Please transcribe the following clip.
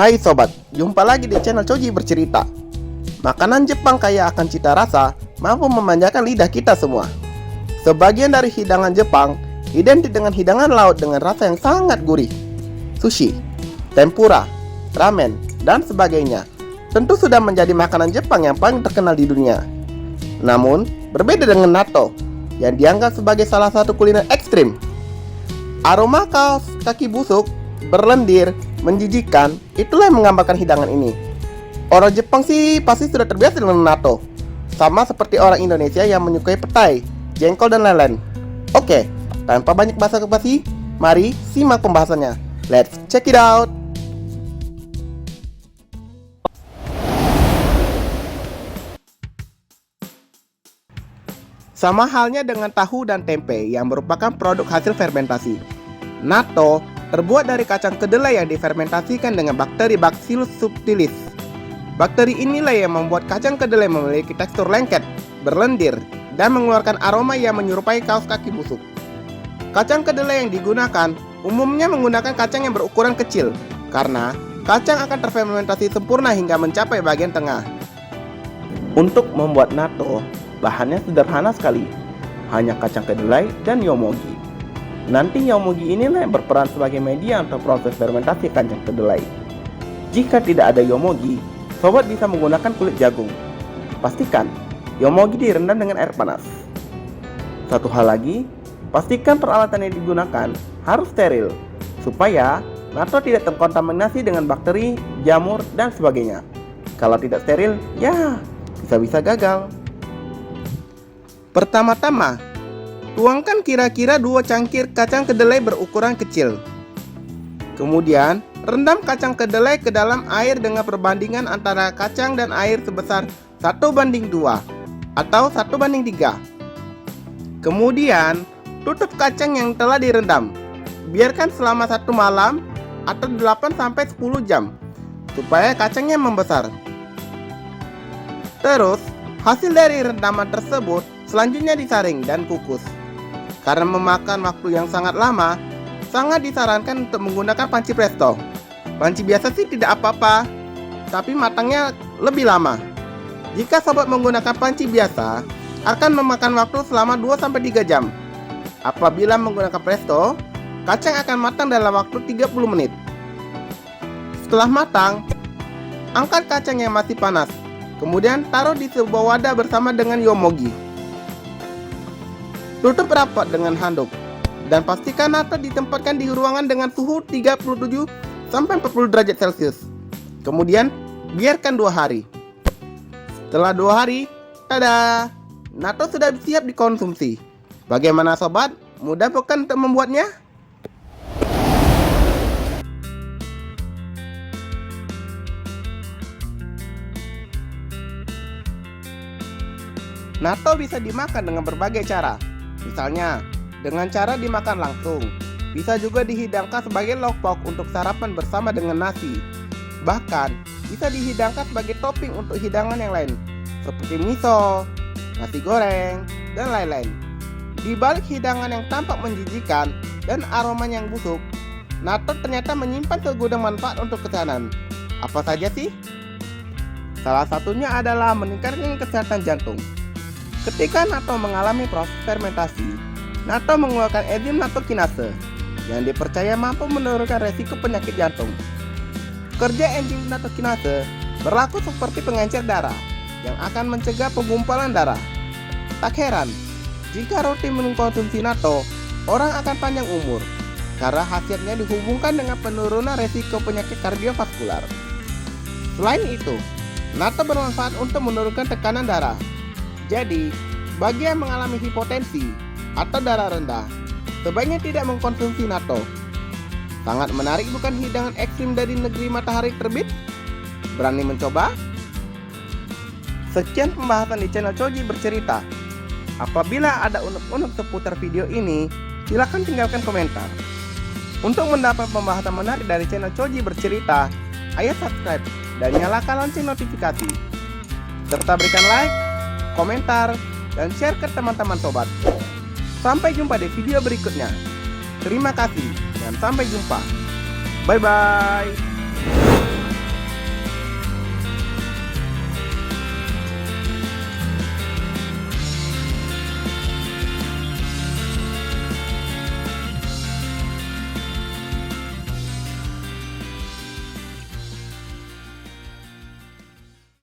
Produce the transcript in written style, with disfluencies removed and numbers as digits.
Hai sobat, jumpa lagi di channel Choji Bercerita. Makanan Jepang kaya akan cita rasa, mampu memanjakan lidah kita semua. Sebagian dari hidangan Jepang identik dengan hidangan laut dengan rasa yang sangat gurih. Sushi, tempura, ramen, dan sebagainya tentu sudah menjadi makanan Jepang yang paling terkenal di dunia. Namun, berbeda dengan natto yang dianggap sebagai salah satu kuliner ekstrim. Aroma kaos kaki busuk, berlendir, menjijikan, itulah yang menggambarkan hidangan ini. Orang Jepang sih pasti sudah terbiasa dengan natto, sama seperti orang Indonesia yang menyukai petai, jengkol, dan lain-lain. Oke, tanpa banyak basa-basi, mari simak pembahasannya. Let's check it out. Sama halnya dengan tahu dan tempe yang merupakan produk hasil fermentasi. Natto terbuat dari kacang kedelai yang difermentasikan dengan bakteri Bacillus subtilis. Bakteri inilah yang membuat kacang kedelai memiliki tekstur lengket, berlendir, dan mengeluarkan aroma yang menyerupai kaos kaki busuk. Kacang kedelai yang digunakan umumnya menggunakan kacang yang berukuran kecil, karena kacang akan terfermentasi sempurna hingga mencapai bagian tengah. Untuk membuat natto, bahannya sederhana sekali, hanya kacang kedelai dan yomogi. Nanti yomogi inilah yang berperan sebagai media untuk proses fermentasi kacang kedelai. Jika tidak ada yomogi, sobat bisa menggunakan kulit jagung. Pastikan yomogi direndam dengan air panas. Satu hal lagi, pastikan peralatan yang digunakan harus steril, supaya natto tidak terkontaminasi dengan bakteri, jamur, dan sebagainya. Kalau tidak steril, ya bisa-bisa gagal. Pertama-tama, tuangkan kira-kira 2 cangkir kacang kedelai berukuran kecil. Kemudian, rendam kacang kedelai ke dalam air dengan perbandingan antara kacang dan air sebesar 1:2 atau 1:3. Kemudian, tutup kacang yang telah direndam. Biarkan selama 1 malam atau 8-10 jam supaya kacangnya membesar. Terus, hasil dari rendaman tersebut selanjutnya disaring dan kukus. Karena memakan waktu yang sangat lama, sangat disarankan untuk menggunakan panci presto. Panci biasa sih tidak apa-apa, tapi matangnya lebih lama. Jika sobat menggunakan panci biasa, akan memakan waktu selama 2-3 jam. Apabila menggunakan presto, kacang akan matang dalam waktu 30 menit. Setelah matang, angkat kacang yang masih panas, kemudian taruh di sebuah wadah bersama dengan yomogi. Tutup rapat dengan handuk dan pastikan natto ditempatkan di ruangan dengan suhu 37-40 derajat Celcius. Kemudian biarkan 2 hari. Setelah 2 hari, tada! Natto sudah siap dikonsumsi. Bagaimana sobat? Mudah bukan untuk membuatnya? Natto bisa dimakan dengan berbagai cara. Misalnya, dengan cara dimakan langsung. Bisa juga dihidangkan sebagai lauk pauk untuk sarapan bersama dengan nasi. Bahkan, bisa dihidangkan sebagai topping untuk hidangan yang lain, seperti miso, nasi goreng, dan lain-lain. Di balik hidangan yang tampak menjijikan dan aromanya yang busuk, natto ternyata menyimpan segudang manfaat untuk kesehatan. Apa saja sih? Salah satunya adalah meningkatkan kesehatan jantung. Ketika natto mengalami proses fermentasi, natto mengeluarkan enzim nattokinase yang dipercaya mampu menurunkan resiko penyakit jantung. Kerja enzim nattokinase berlaku seperti pengencer darah yang akan mencegah penggumpalan darah. Tak heran, jika rutin mengkonsumsi natto, orang akan panjang umur karena khasiatnya dihubungkan dengan penurunan resiko penyakit kardiovaskular. Selain itu, natto bermanfaat untuk menurunkan tekanan darah. Jadi, bagi yang mengalami hipotensi atau darah rendah, sebaiknya tidak mengkonsumsi natto. Sangat menarik bukan hidangan ekstrim dari negeri matahari terbit? Berani mencoba? Sekian pembahasan di channel Choji Bercerita. Apabila ada unek-unek seputar video ini, silakan tinggalkan komentar. Untuk mendapat pembahasan menarik dari channel Choji Bercerita, ayo subscribe dan nyalakan lonceng notifikasi. Serta berikan like, komentar, dan share ke teman-teman sobat. Sampai jumpa di video berikutnya. Terima kasih dan sampai jumpa. Bye-bye.